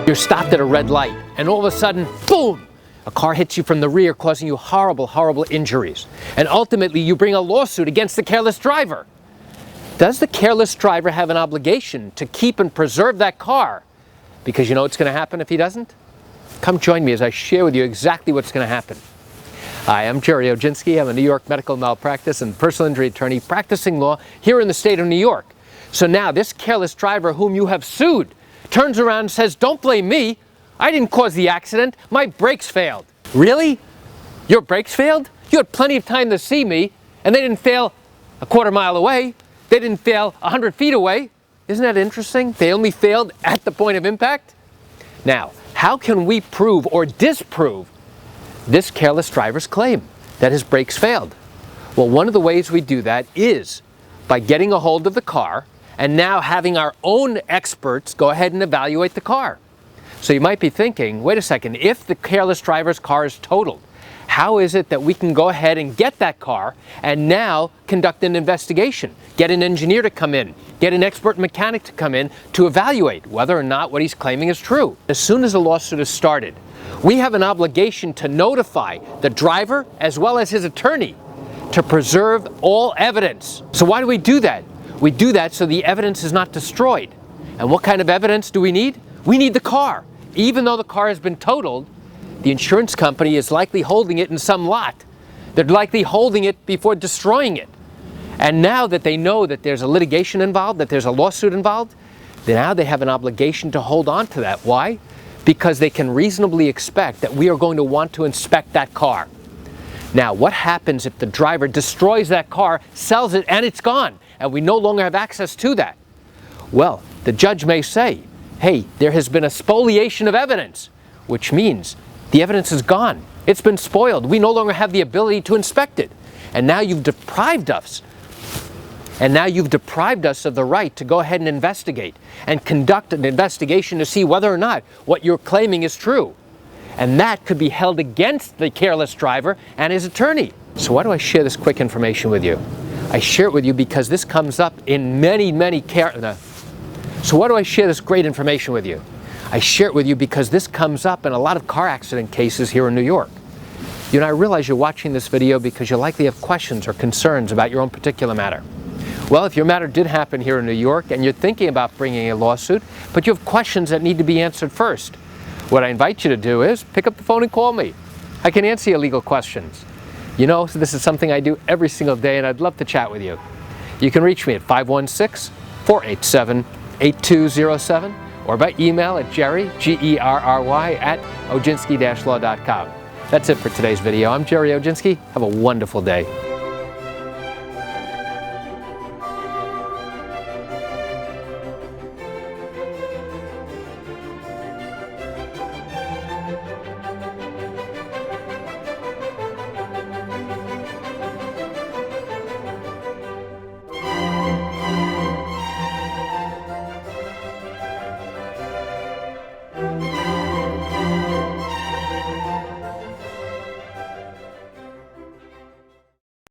You're stopped at a red light, and all of a sudden, boom! A car hits you from the rear, causing you horrible, horrible injuries. And ultimately, you bring a lawsuit against the careless driver. Does the careless driver have an obligation to keep and preserve that car? Because you know what's going to happen if he doesn't? Come join me as I share with you exactly what's going to happen. Hi, I'm Gerry Oginski. I'm a New York medical malpractice and personal injury attorney practicing law here in the state of New York. So now this careless driver whom you have sued turns around and says, "Don't blame me. I didn't cause the accident. My brakes failed." Really? Your brakes failed? You had plenty of time to see me, and they didn't fail a quarter mile away. They didn't fail 100 feet away. Isn't that interesting? They only failed at the point of impact? Now, how can we prove or disprove this careless driver's claim that his brakes failed? Well, one of the ways we do that is by getting a hold of the car and now having our own experts go ahead and evaluate the car. So you might be thinking, wait a second, if the careless driver's car is totaled, how is it that we can go ahead and get that car and now conduct an investigation, get an engineer to come in, get an expert mechanic to come in to evaluate whether or not what he's claiming is true? As soon as a lawsuit is started, we have an obligation to notify the driver as well as his attorney to preserve all evidence. So why do we do that? We do that so the evidence is not destroyed. And what kind of evidence do we need? We need the car. Even though the car has been totaled, the insurance company is likely holding it in some lot. They're likely holding it before destroying it. And now that they know that there's a litigation involved, that there's a lawsuit involved, now they have an obligation to hold on to that. Why? Because they can reasonably expect that we are going to want to inspect that car. Now, what happens if the driver destroys that car, sells it, and it's gone, and we no longer have access to that? Well, the judge may say, hey, there has been a spoliation of evidence, which means the evidence is gone. It's been spoiled. We no longer have the ability to inspect it. And now you've deprived us. And now you've deprived us of the right to go ahead and investigate and conduct an investigation to see whether or not what you're claiming is true. And that could be held against the careless driver and his attorney. So why do I share this quick information with you? I share it with you because this comes up in many So why do I share this great information with you? I share it with you because this comes up in a lot of car accident cases here in New York. You know, I realize you're watching this video because you likely have questions or concerns about your own particular matter. Well, if your matter did happen here in New York and you're thinking about bringing a lawsuit, but you have questions that need to be answered first, what I invite you to do is pick up the phone and call me. I can answer your legal questions. You know, so this is something I do every single day, and I'd love to chat with you. You can reach me at 516-487-8207 or by email at Gerry, G-E-R-R-Y, at oginski-law.com. That's it for today's video. I'm Gerry Oginski. Have a wonderful day.